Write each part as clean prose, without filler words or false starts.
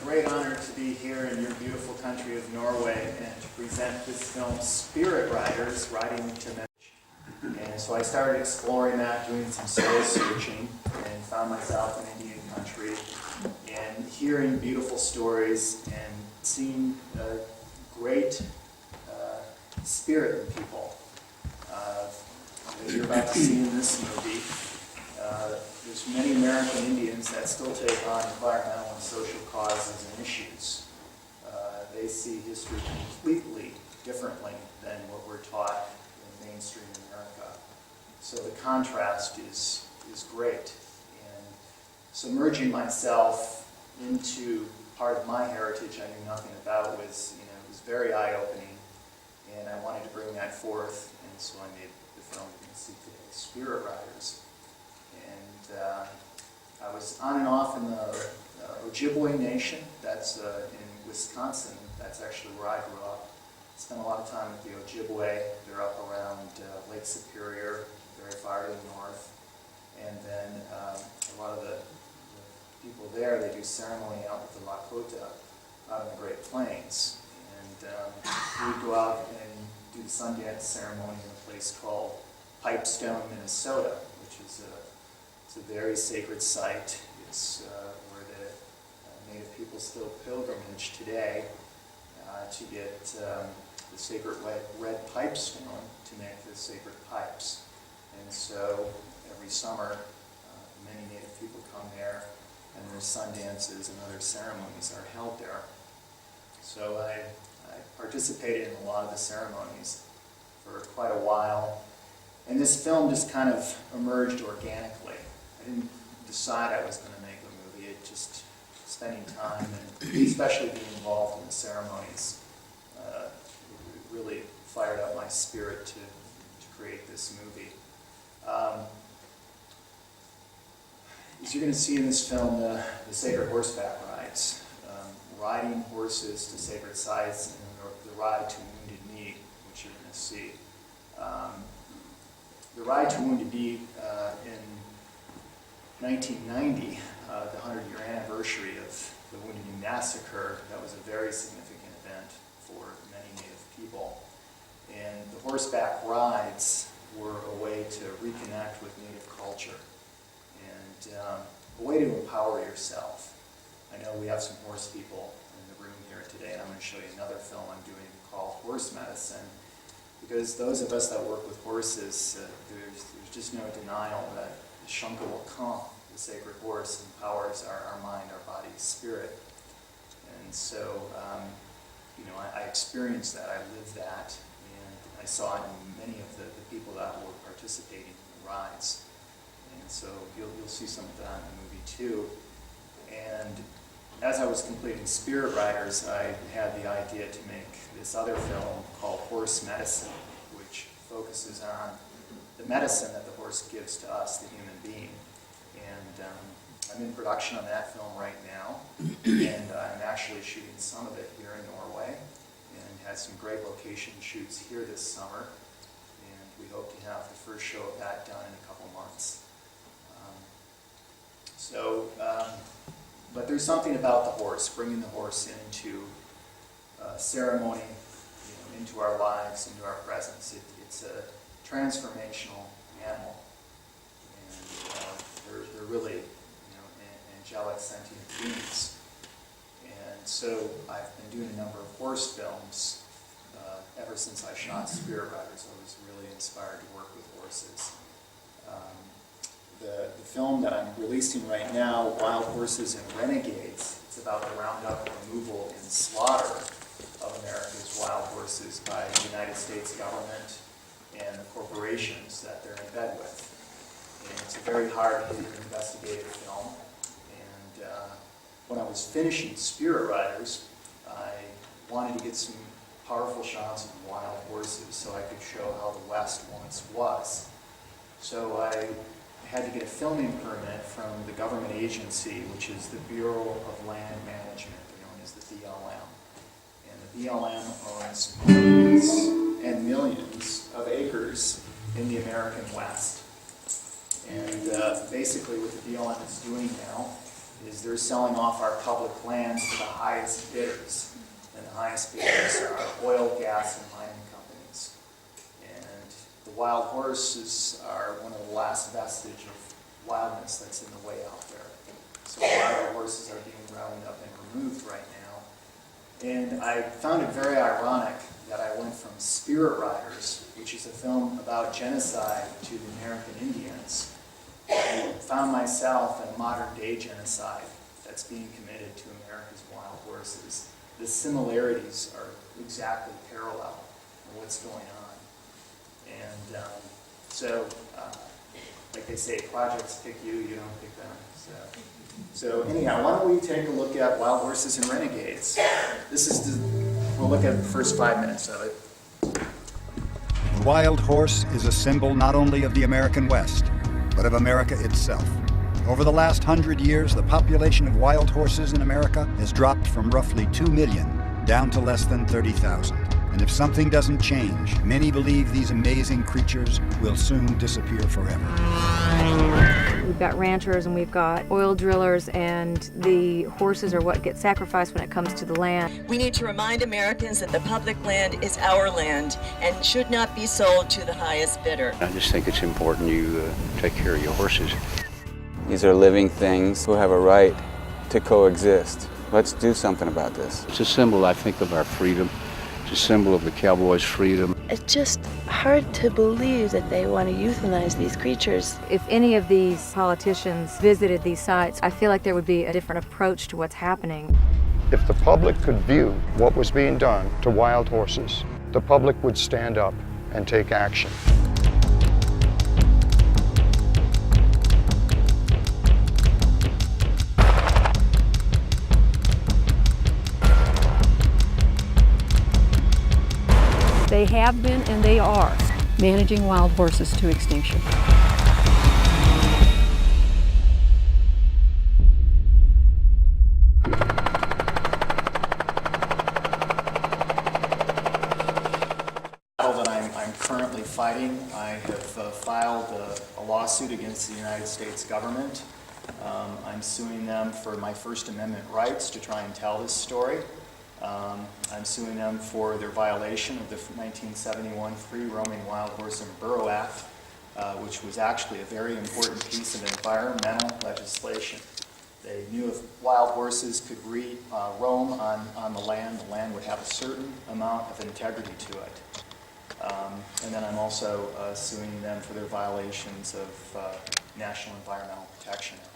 great honor to be here in your beautiful country of Norway and to present this film, Spirit Riders, Riding to Message. And so I started exploring that, doing some soul searching, and found myself in Indian country and hearing beautiful stories and seeing great spirit in people. As you're about to see in this movie, there's many American Indians that still take on environmental and social causes and issues. They see history completely differently than what we're taught in mainstream America. So the contrast is great. And submerging myself into part of my heritage I knew nothing about was very eye-opening, and I wanted to bring that forth, and so I made the film you can see today, Spirit Riders. And I was on and off in the Ojibwe Nation. That's in Wisconsin. That's actually where I grew up. Spent a lot of time with the Ojibwe. They're up around Lake Superior, very far to the north. And then a lot of the people there, they do ceremony out with the Lakota out in the Great Plains. And we'd go out and do the Sundance ceremony in a place called Pipestone, Minnesota, which is it's a very sacred site. It's where the Native people still pilgrimage today to get the sacred red pipestone to make the sacred pipes. And so every summer, many Native people come there, and their sun dances and other ceremonies are held there. So I participated in a lot of the ceremonies for quite a while. And this film just kind of emerged organically. I didn't decide I was going to make a movie. It just spending time and especially being involved in the ceremonies it really fired up my spirit to create this movie. As you're going to see in this film, the sacred horseback rides. Riding horses to sacred sites and the ride to Wounded Knee, which you're going to see. The ride to Wounded Knee in 1990, the 100-year anniversary of the Wounded Knee massacre, that was a very significant event for many Native people. And the horseback rides were a way to reconnect with Native culture and a way to empower yourself. I know we have some horse people in the room here today, and I'm going to show you another film I'm doing called Horse Medicine, because those of us that work with horses, there's just no denial that the Shankawakan, the sacred horse, empowers our mind, our body, spirit. And so, I experienced that, I lived that, and I saw it in many of the people that were participating in the rides. And so you'll see some of that in the movie too. And as I was completing Spirit Riders, I had the idea to make this other film called Horse Medicine, which focuses on the medicine that the horse gives to us, the human being. And I'm in production on that film right now, and I'm actually shooting some of it here in Norway, and had some great location shoots here this summer, and we hope to have the first show of that done in a couple months. But there's something about the horse, bringing the horse into ceremony, into our lives, into our presence. It's a transformational animal, and they're really, angelic sentient beings. And so I've been doing a number of horse films ever since I shot Spirit Riders. I was really inspired to work with horses. The film that I'm releasing right now, Wild Horses and Renegades, it's about the roundup, removal, and slaughter of America's wild horses by the United States government and the corporations that they're in bed with. And it's a very hard-hitting investigative film. And when I was finishing Spirit Riders, I wanted to get some powerful shots of wild horses so I could show how the West once was. So I had to get a filming permit from the government agency, which is the Bureau of Land Management, known as the BLM. And the BLM owns millions and millions of acres in the American West. And basically what the BLM is doing now is they're selling off our public lands to the highest bidders. And the highest bidders are oil, gas, and mining companies. And the wild horses are one of the last vestige of wildness that's in the way out there. So a lot of the horses are being rounded up and removed right now. And I found it very ironic that I went from Spirit Riders, which is a film about genocide, to the American Indians. I found myself in a modern-day genocide that's being committed to America's wild horses. The similarities are exactly parallel in what's going on. And like they say, projects pick you, you don't pick them. So anyhow, why don't we take a look at Wild Horses and Renegades. We'll look at the first 5 minutes of it. The wild horse is a symbol not only of the American West, but of America itself. Over the last 100 years, the population of wild horses in America has dropped from roughly 2 million down to less than 30,000. And if something doesn't change, many believe these amazing creatures will soon disappear forever. We've got ranchers and we've got oil drillers, and the horses are what get sacrificed when it comes to the land. We need to remind Americans that the public land is our land and should not be sold to the highest bidder. I just think it's important you take care of your horses. These are living things who have a right to coexist. Let's do something about this. It's a symbol, I think, of our freedom. It's a symbol of the cowboys' freedom. It's just hard to believe that they want to euthanize these creatures. If any of these politicians visited these sites, I feel like there would be a different approach to what's happening. If the public could view what was being done to wild horses, the public would stand up and take action. They have been and they are managing wild horses to extinction. That I'm currently fighting. I have filed a lawsuit against the United States government. I'm suing them for my First Amendment rights to try and tell this story. I'm suing them for their violation of the 1971 Free Roaming Wild Horse and Burro Act, which was actually a very important piece of environmental legislation. They knew if wild horses could roam on the land would have a certain amount of integrity to it. And then I'm also suing them for their violations of National Environmental Protection Act.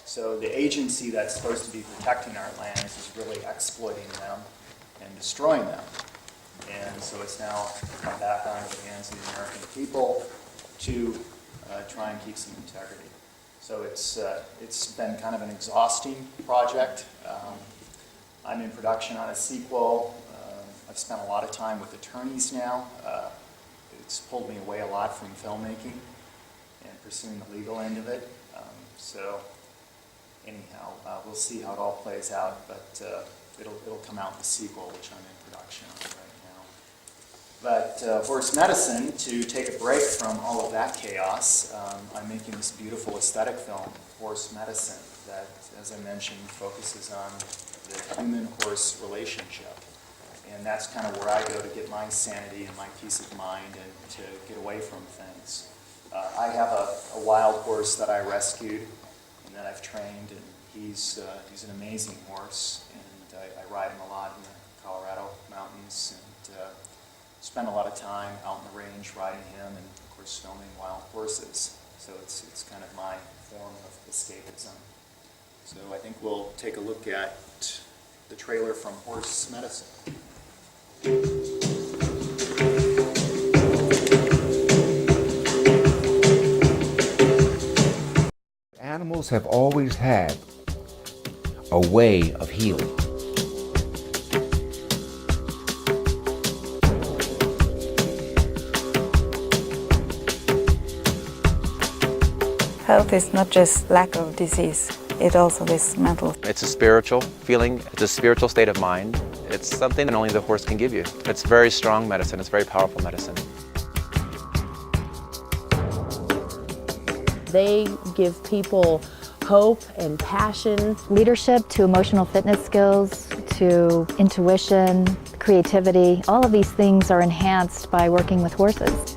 So the agency that's supposed to be protecting our lands is really exploiting them and destroying them. And so it's now come back onto the hands of the American people to try and keep some integrity. So it's been kind of an exhausting project. I'm in production on a sequel. I've spent a lot of time with attorneys now. It's pulled me away a lot from filmmaking and pursuing the legal end of it. Anyhow, we'll see how it all plays out, but it'll come out in the sequel, which I'm in production on right now. But horse medicine, to take a break from all of that chaos, I'm making this beautiful aesthetic film, Horse Medicine, that, as I mentioned, focuses on the human-horse relationship. And that's kind of where I go to get my sanity and my peace of mind and to get away from things. I have a wild horse that I rescued and that I've trained, and he's an amazing horse, and I ride him a lot in the Colorado mountains, and spend a lot of time out in the range riding him, and of course filming wild horses. So it's kind of my form of escapism. So I think we'll take a look at the trailer from Horse Medicine. Animals have always had a way of healing. Health is not just lack of disease, it also is mental. It's a spiritual feeling, it's a spiritual state of mind. It's something that only the horse can give you. It's very strong medicine, it's very powerful medicine. They give people hope and passion. Leadership to emotional fitness skills to intuition, creativity, all of these things are enhanced by working with horses.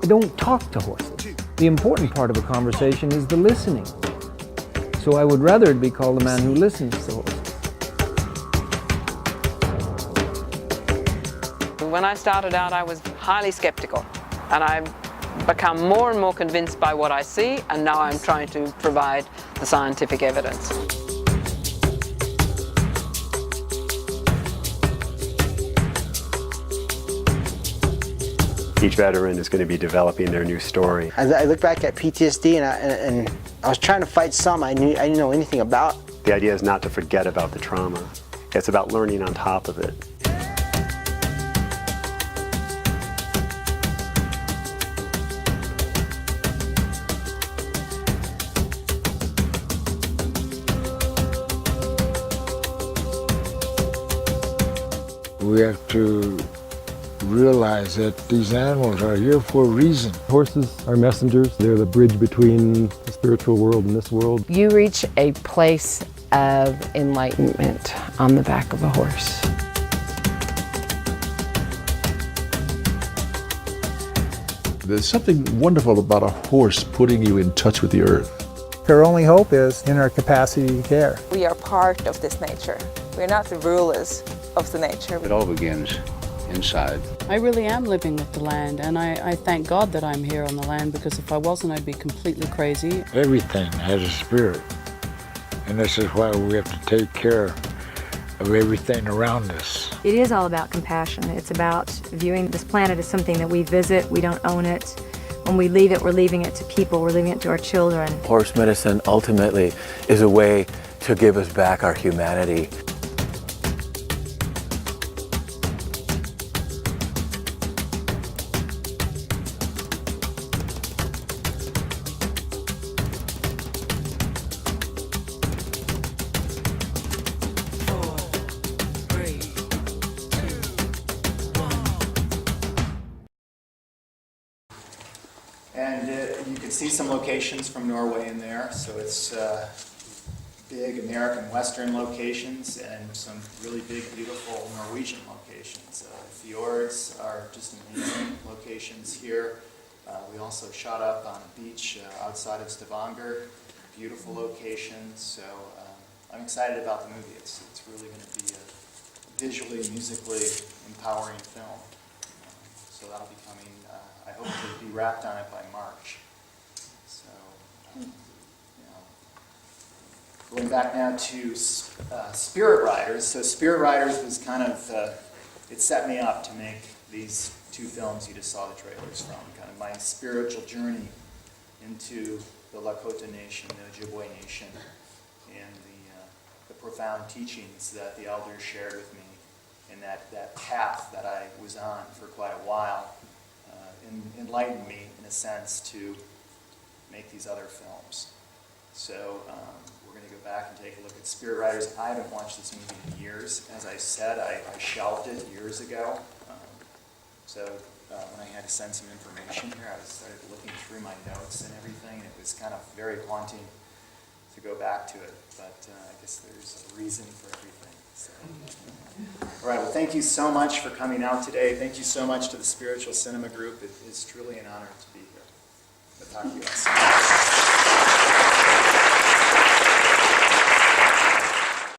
I don't talk to horses. The important part of a conversation is the listening. So I would rather it be called a man who listens to horses. When I started out, I was highly skeptical, and I've become more and more convinced by what I see, and now I'm trying to provide the scientific evidence. Each veteran is going to be developing their new story. I look back at PTSD and I was trying to fight something I didn't know anything about. The idea is not to forget about the trauma. It's about learning on top of it. We have to realize that these animals are here for a reason. Horses are messengers. They're the bridge between the spiritual world and this world. You reach a place of enlightenment on the back of a horse. There's something wonderful about a horse putting you in touch with the earth. Our only hope is in our capacity to care. We are part of this nature. We're not the rulers of the nature. It all begins inside. I really am living with the land, and I thank God that I'm here on the land, because if I wasn't, I'd be completely crazy. Everything has a spirit, and this is why we have to take care of everything around us. It is all about compassion. It's about viewing this planet as something that we visit, we don't own it. When we leave it, we're leaving it to people, we're leaving it to our children. Horse medicine ultimately is a way to give us back our humanity. And you can see some locations from Norway in there. So it's big American Western locations and some really big, beautiful Norwegian locations. Fjords are just amazing locations here. We also shot up on a beach outside of Stavanger. Beautiful location. So I'm excited about the movie. It's really going to be a visually, musically empowering film. So that'll be coming. I hope to be wrapped on it by March. So, going back now to Spirit Riders. So Spirit Riders was kind of, it set me up to make these two films you just saw the trailers from. Kind of my spiritual journey into the Lakota Nation, the Ojibwe Nation, and the profound teachings that the elders shared with me, and that path that I was on for quite a while. Enlightened me, in a sense, to make these other films. So we're going to go back and take a look at Spirit Riders. I haven't watched this movie in years. As I said, I shelved it years ago. So when I had to send some information here, I started looking through my notes and everything, and it was kind of very haunting to go back to it. But I guess there's a reason for everything. So. All right, well, thank you so much for coming out today. Thank you so much to the Spiritual Cinema Group. It is truly an honor to be here. We'll talk to you all soon.